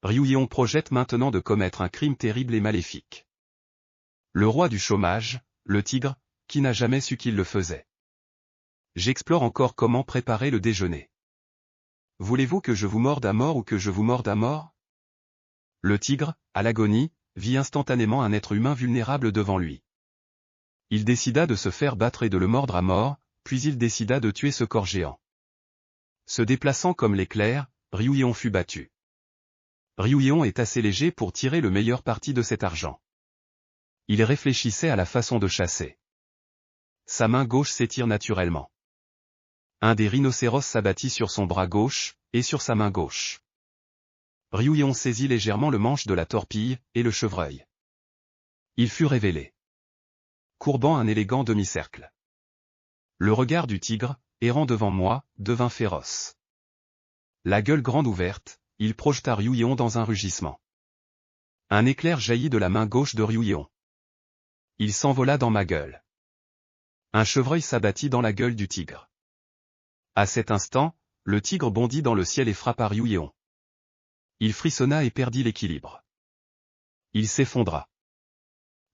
Ryuyeon projette maintenant de commettre un crime terrible et maléfique. Le roi du chômage, le tigre, qui n'a jamais su qu'il le faisait. J'explore encore comment préparer le déjeuner. Voulez-vous que je vous morde à mort ou que je vous morde à mort? Le tigre, à l'agonie, vit instantanément un être humain vulnérable devant lui. Il décida de se faire battre et de le mordre à mort, puis il décida de tuer ce corps géant. Se déplaçant comme l'éclair, Ryuyeon fut battu. Ryuyeon est assez léger pour tirer le meilleur parti de cet argent. Il réfléchissait à la façon de chasser. Sa main gauche s'étire naturellement. Un des rhinocéros s'abattit sur son bras gauche, et sur sa main gauche. Ryuyeon saisit légèrement le manche de la torpille, et le chevreuil. Il fut révélé. Courbant un élégant demi-cercle. Le regard du tigre, errant devant moi, devint féroce. La gueule grande ouverte, il projeta Ryuyeon dans un rugissement. Un éclair jaillit de la main gauche de Ryuyeon. Il s'envola dans ma gueule. Un chevreuil s'abattit dans la gueule du tigre. À cet instant, le tigre bondit dans le ciel et frappa Ryuyeon. Il frissonna et perdit l'équilibre. Il s'effondra.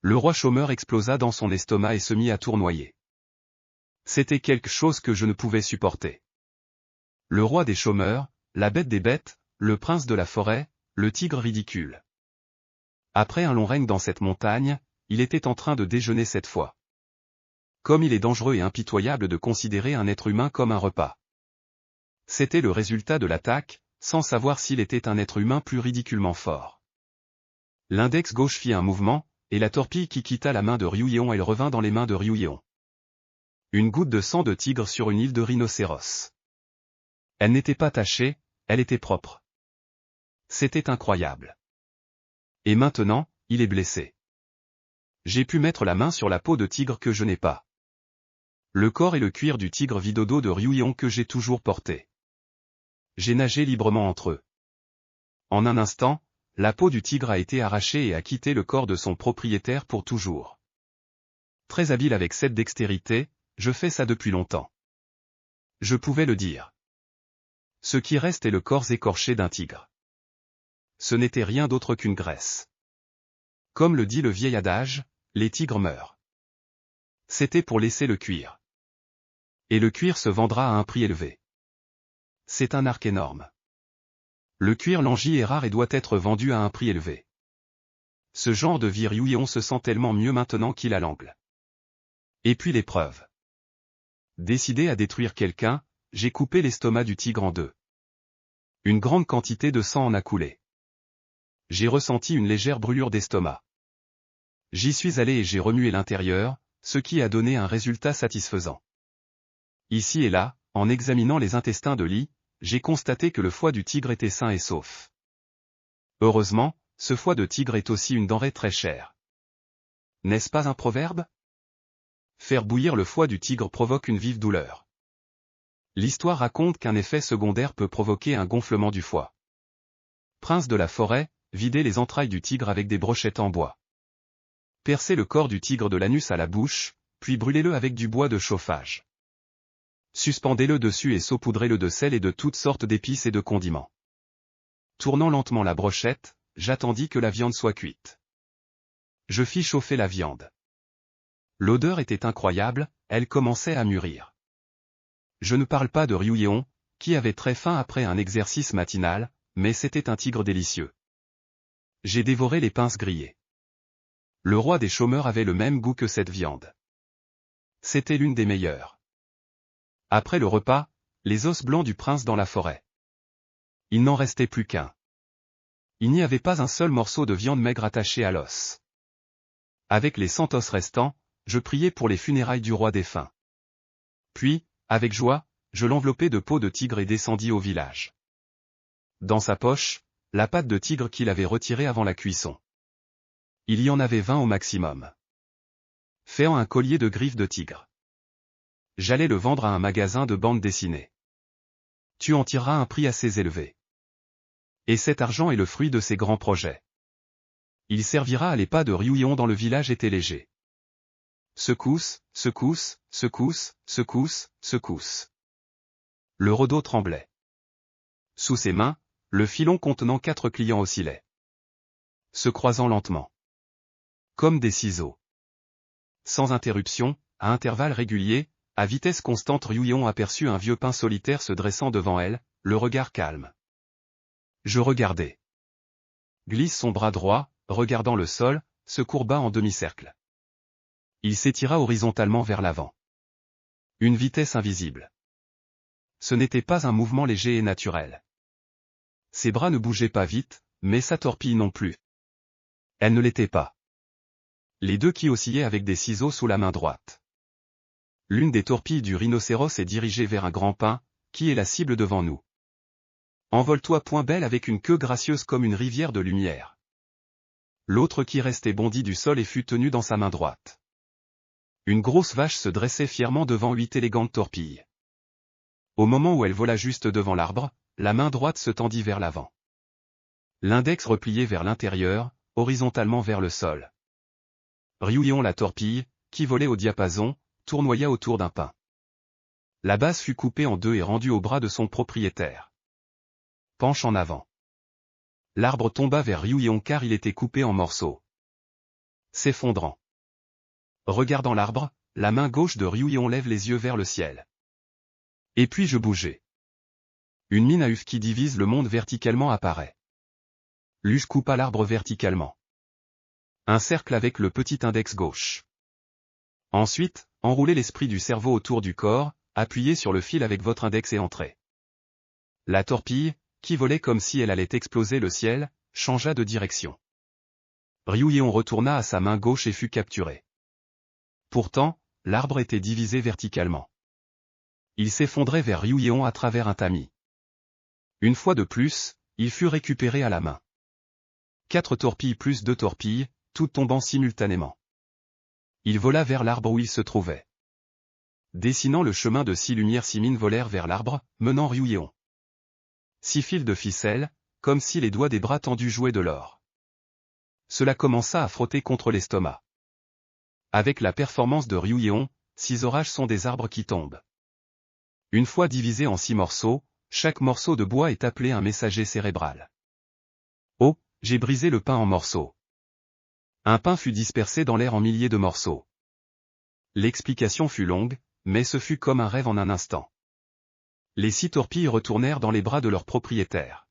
Le roi chômeur explosa dans son estomac et se mit à tournoyer. C'était quelque chose que je ne pouvais supporter. Le roi des chômeurs, la bête des bêtes, le prince de la forêt, le tigre ridicule. Après un long règne dans cette montagne, il était en train de déjeuner cette fois. Comme il est dangereux et impitoyable de considérer un être humain comme un repas. C'était le résultat de l'attaque, sans savoir s'il était un être humain plus ridiculement fort. L'index gauche fit un mouvement, et la torpille qui quitta la main de Ryuyeon elle revint dans les mains de Ryuyeon. Une goutte de sang de tigre sur une île de rhinocéros. Elle n'était pas tachée, elle était propre. C'était incroyable. Et maintenant, il est blessé. J'ai pu mettre la main sur la peau de tigre que je n'ai pas. Le corps et le cuir du tigre vidodo de Ryuyeon que j'ai toujours porté. J'ai nagé librement entre eux. En un instant, la peau du tigre a été arrachée et a quitté le corps de son propriétaire pour toujours. Très habile avec cette dextérité, je fais ça depuis longtemps. Je pouvais le dire. Ce qui reste est le corps écorché d'un tigre. Ce n'était rien d'autre qu'une graisse. Comme le dit le vieil adage, les tigres meurent. C'était pour laisser le cuir. Et le cuir se vendra à un prix élevé. C'est un arc énorme. Le cuir langit est rare et doit être vendu à un prix élevé. Ce genre de vie Ryuyeon se sent tellement mieux maintenant qu'il a l'angle. Et puis l'épreuve. Décidé à détruire quelqu'un, j'ai coupé l'estomac du tigre en deux. Une grande quantité de sang en a coulé. J'ai ressenti une légère brûlure d'estomac. J'y suis allé et j'ai remué l'intérieur, ce qui a donné un résultat satisfaisant. Ici et là, en examinant les intestins de Lee, j'ai constaté que le foie du tigre était sain et sauf. Heureusement, ce foie de tigre est aussi une denrée très chère. N'est-ce pas un proverbe? Faire bouillir le foie du tigre provoque une vive douleur. L'histoire raconte qu'un effet secondaire peut provoquer un gonflement du foie. Prince de la forêt, videz les entrailles du tigre avec des brochettes en bois. Percez le corps du tigre de l'anus à la bouche, puis brûlez-le avec du bois de chauffage. Suspendez-le dessus et saupoudrez-le de sel et de toutes sortes d'épices et de condiments. Tournant lentement la brochette, j'attendis que la viande soit cuite. Je fis chauffer la viande. L'odeur était incroyable, elle commençait à mûrir. Je ne parle pas de Ryuyeon, qui avait très faim après un exercice matinal, mais c'était un tigre délicieux. J'ai dévoré les pinces grillées. Le roi des chômeurs avait le même goût que cette viande. C'était l'une des meilleures. Après le repas, les os blancs du prince dans la forêt. Il n'en restait plus qu'un. Il n'y avait pas un seul morceau de viande maigre attaché à l'os. Avec les 100 os restants, je priai pour les funérailles du roi défunt. Puis, avec joie, je l'enveloppai de peau de tigre et descendis au village. Dans sa poche, la patte de tigre qu'il avait retirée avant la cuisson. Il y en avait 20 au maximum. Faisant un collier de griffes de tigre. J'allais le vendre à un magasin de bande dessinée. Tu en tireras un prix assez élevé. Et cet argent est le fruit de ses grands projets. Il servira à les pas de Ryuyeon dans le village était léger. Secousse, secousse, secousse, secousse, secousse. Le radeau tremblait. Sous ses mains, Le filon contenant 4 clients oscillait, se croisant lentement, comme des ciseaux. Sans interruption, à intervalles réguliers, à vitesse constante, Ryuyon aperçut un vieux pin solitaire se dressant devant elle, le regard calme. Je regardais. Glisse son bras droit, regardant le sol, se courba en demi-cercle. Il s'étira horizontalement vers l'avant. Une vitesse invisible. Ce n'était pas un mouvement léger et naturel. Ses bras ne bougeaient pas vite, mais sa torpille non plus. Elle ne l'était pas. Les deux qui oscillaient avec des ciseaux sous la main droite. L'une des torpilles du rhinocéros est dirigée vers un grand pin, qui est la cible devant nous. Envole-toi, point belle, avec une queue gracieuse comme une rivière de lumière. L'autre qui restait bondit du sol et fut tenue dans sa main droite. Une grosse vache se dressait fièrement devant 8 élégantes torpilles. Au moment où elle vola juste devant l'arbre, la main droite se tendit vers l'avant. L'index replié vers l'intérieur, horizontalement vers le sol. Ryuyon, la torpille, qui volait au diapason, tournoya autour d'un pin. La base fut coupée en deux et rendue au bras de son propriétaire. Penche en avant. L'arbre tomba vers Ryuyon car il était coupé en morceaux. S'effondrant. Regardant l'arbre, la main gauche de Ryuyon lève les yeux vers le ciel. Et puis je bougeais. Une mine à œuf qui divise le monde verticalement apparaît. Luge coupa l'arbre verticalement. Un cercle avec le petit index gauche. Ensuite, enroulez l'esprit du cerveau autour du corps, appuyez sur le fil avec votre index et entrez. La torpille, qui volait comme si elle allait exploser le ciel, changea de direction. Ryuyon retourna à sa main gauche et fut capturé. Pourtant, l'arbre était divisé verticalement. Il s'effondrait vers Ryuyon à travers un tamis. Une fois de plus, il fut récupéré à la main. 4 torpilles plus 2 torpilles, toutes tombant simultanément. Il vola vers l'arbre où il se trouvait. Dessinant le chemin de 6 lumières, 6 mines volèrent vers l'arbre, menant Ryuyon. 6 fils de ficelle, comme si les doigts des bras tendus jouaient de l'or. Cela commença à frotter contre l'estomac. Avec la performance de Ryuyon, 6 orages sont des arbres qui tombent. Une fois divisés en 6 morceaux, chaque morceau de bois est appelé un messager cérébral. Oh, j'ai brisé le pain en morceaux. Un pain fut dispersé dans l'air en milliers de morceaux. L'explication fut longue, mais ce fut comme un rêve en un instant. Les 6 torpilles retournèrent dans les bras de leur propriétaire.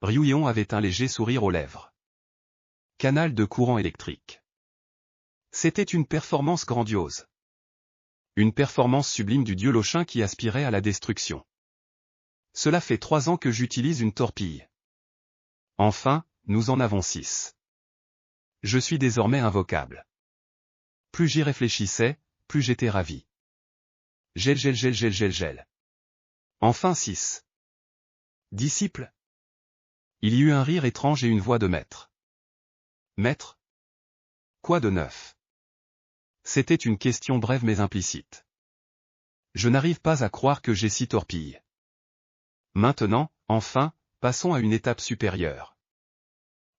Ryuyon avait un léger sourire aux lèvres. Canal de courant électrique. C'était une performance grandiose. Une performance sublime du dieu Lochin qui aspirait à la destruction. Cela fait 3 ans que j'utilise une torpille. Enfin, nous en avons 6. Je suis désormais invocable. Plus j'y réfléchissais, plus j'étais ravi. Gel. Enfin 6. Disciple. Il y eut un rire étrange et une voix de maître. Maître? Quoi de neuf? C'était une question brève mais implicite. Je n'arrive pas à croire que j'ai 6 torpilles. Maintenant, enfin, passons à une étape supérieure.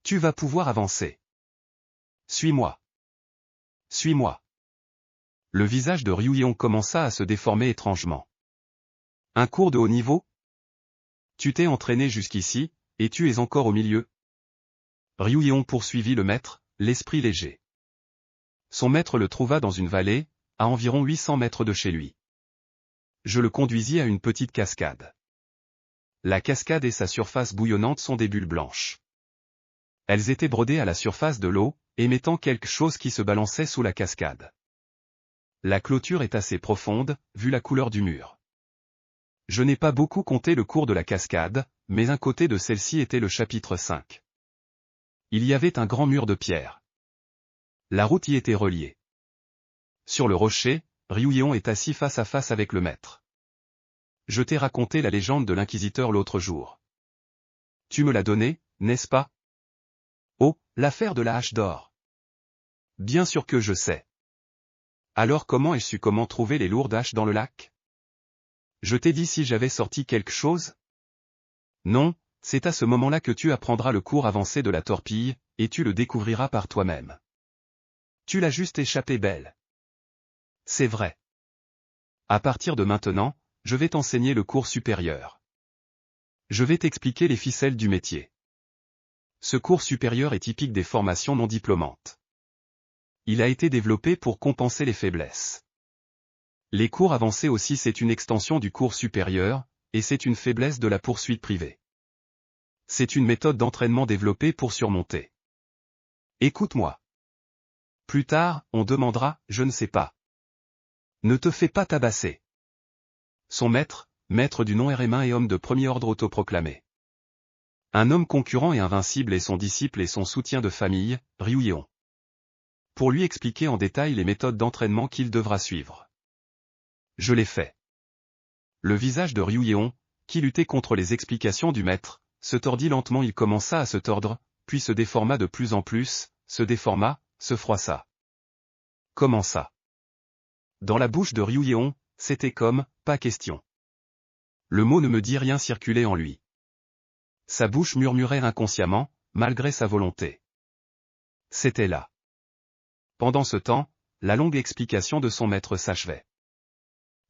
Tu vas pouvoir avancer. Suis-moi. Suis-moi. Le visage de Ryuyon commença à se déformer étrangement. Un cours de haut niveau? Tu t'es entraîné jusqu'ici, et tu es encore au milieu? Ryuyon poursuivit le maître, l'esprit léger. Son maître le trouva dans une vallée, à environ 800 mètres de chez lui. Je le conduisis à une petite cascade. La cascade et sa surface bouillonnante sont des bulles blanches. Elles étaient brodées à la surface de l'eau, émettant quelque chose qui se balançait sous la cascade. La clôture est assez profonde, vu la couleur du mur. Je n'ai pas beaucoup compté le cours de la cascade, mais un côté de celle-ci était le chapitre 5. Il y avait un grand mur de pierre. La route y était reliée. Sur le rocher, Ryuyon est assis face à face avec le maître. Je t'ai raconté la légende de l'inquisiteur l'autre jour. Tu me l'as donnée, n'est-ce pas? Oh, l'affaire de la hache d'or. Bien sûr que je sais. Alors comment ai-je su comment trouver les lourdes haches dans le lac? Je t'ai dit si j'avais sorti quelque chose? Non, c'est à ce moment-là que tu apprendras le cours avancé de la torpille, et tu le découvriras par toi-même. Tu l'as juste échappé belle. C'est vrai. À partir de maintenant, je vais t'enseigner le cours supérieur. Je vais t'expliquer les ficelles du métier. Ce cours supérieur est typique des formations non diplômantes. Il a été développé pour compenser les faiblesses. Les cours avancés aussi, c'est une extension du cours supérieur, et c'est une faiblesse de la poursuite privée. C'est une méthode d'entraînement développée pour surmonter. Écoute-moi. Plus tard, on demandera, je ne sais pas. Ne te fais pas tabasser. Son maître, maître du non-RM1 et homme de premier ordre autoproclamé. Un homme concurrent et invincible est son disciple et son soutien de famille, Ryu Yeon. Pour lui expliquer en détail les méthodes d'entraînement qu'il devra suivre. Je l'ai fait. Le visage de Ryu Yeon, qui luttait contre les explications du maître, se tordit lentement. Il commença à se tordre, puis se déforma de plus en plus, se déforma, se froissa. Comment ça? Dans la bouche de Ryu Yeon, c'était comme, pas question. Le mot ne me dit rien circulait en lui. Sa bouche murmurait inconsciemment, malgré sa volonté. C'était là. Pendant ce temps, la longue explication de son maître s'achevait.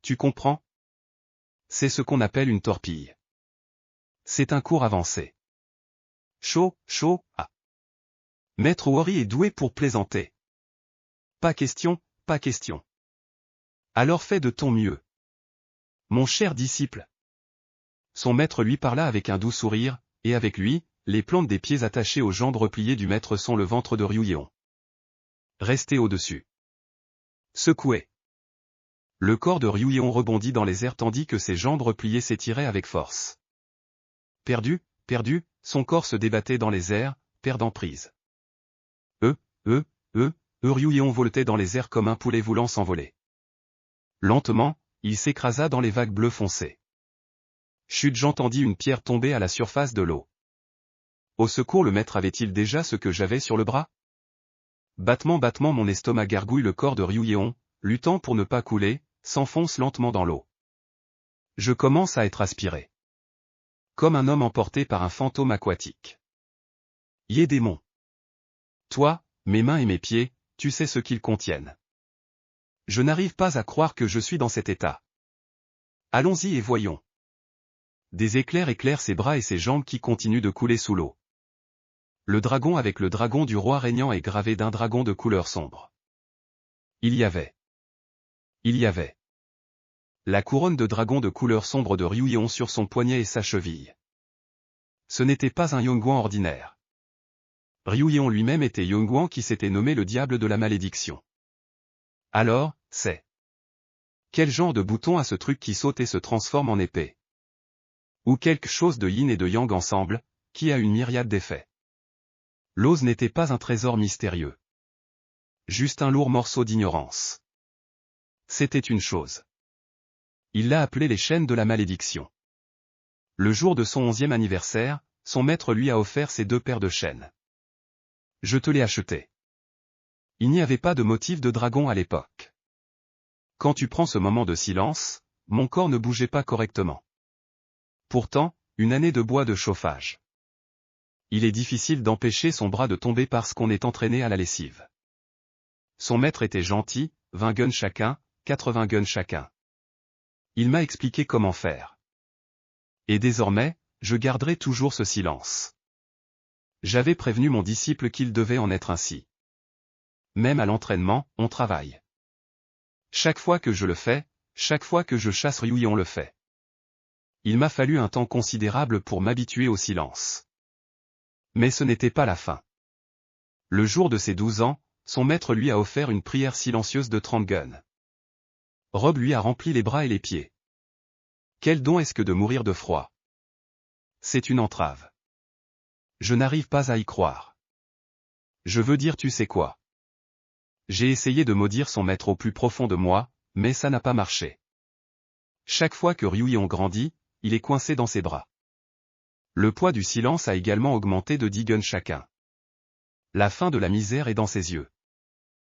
Tu comprends? C'est ce qu'on appelle une torpille. C'est un cours avancé. Chaud, ah. Maître Wori est doué pour plaisanter. Pas question, pas question. Alors fais de ton mieux. Mon cher disciple. Son maître lui parla avec un doux sourire, et avec lui, les plantes des pieds attachées aux jambes repliées du maître sont le ventre de Ryu Yeon. Resté au-dessus. Secoué. Le corps de Ryu Yeon rebondit dans les airs tandis que ses jambes repliées s'étiraient avec force. Perdu, son corps se débattait dans les airs, perdant prise. Ryu Yeon voletait dans les airs comme un poulet voulant s'envoler. Lentement, il s'écrasa dans les vagues bleues foncées. Chut, j'entendis une pierre tomber à la surface de l'eau. Au secours, le maître avait-il déjà ce que j'avais sur le bras? Battement, mon estomac gargouille. Le corps de Ryu Yeon, luttant pour ne pas couler, s'enfonce lentement dans l'eau. Je commence à être aspiré. Comme un homme emporté par un fantôme aquatique. Yé démon. Toi, mes mains et mes pieds, tu sais ce qu'ils contiennent. Je n'arrive pas à croire que je suis dans cet état. Allons-y et voyons. Des éclairs éclairent ses bras et ses jambes qui continuent de couler sous l'eau. Le dragon avec le dragon du roi régnant est gravé d'un dragon de couleur sombre. Il y avait la couronne de dragon de couleur sombre de Ryu Yeon sur son poignet et sa cheville. Ce n'était pas un Yongguan ordinaire. Ryu Yeon lui-même était Yongguan qui s'était nommé le diable de la malédiction. Alors, c'est quel genre de bouton a ce truc qui saute et se transforme en épée? Ou quelque chose de yin et de yang ensemble, qui a une myriade d'effets. L'ose n'était pas un trésor mystérieux. Juste un lourd morceau d'ignorance. C'était une chose. Il l'a appelé les chaînes de la malédiction. Le jour de son 11e anniversaire, son maître lui a offert ces 2 paires de chaînes. Je te l'ai acheté. Il n'y avait pas de motif de dragon à l'époque. Quand tu prends ce moment de silence, mon corps ne bougeait pas correctement. Pourtant, une année de bois de chauffage. Il est difficile d'empêcher son bras de tomber parce qu'on est entraîné à la lessive. Son maître était gentil, 20 guns chacun, 80 guns chacun. Il m'a expliqué comment faire. Et désormais, je garderai toujours ce silence. J'avais prévenu mon disciple qu'il devait en être ainsi. Même à l'entraînement, on travaille. Chaque fois que je le fais, chaque fois que je chasse Ryu, on le fait. Il m'a fallu un temps considérable pour m'habituer au silence. Mais ce n'était pas la fin. Le jour de ses 12 ans, son maître lui a offert une prière silencieuse de 30 guns. Rob lui a rempli les bras et les pieds. Quel don est-ce que de mourir de froid? C'est une entrave. Je n'arrive pas à y croire. Je veux dire, tu sais quoi? J'ai essayé de maudire son maître au plus profond de moi, mais ça n'a pas marché. Chaque fois que Ryu Yeon grandit, il est coincé dans ses bras. Le poids du silence a également augmenté de 10 guns chacun. La fin de la misère est dans ses yeux.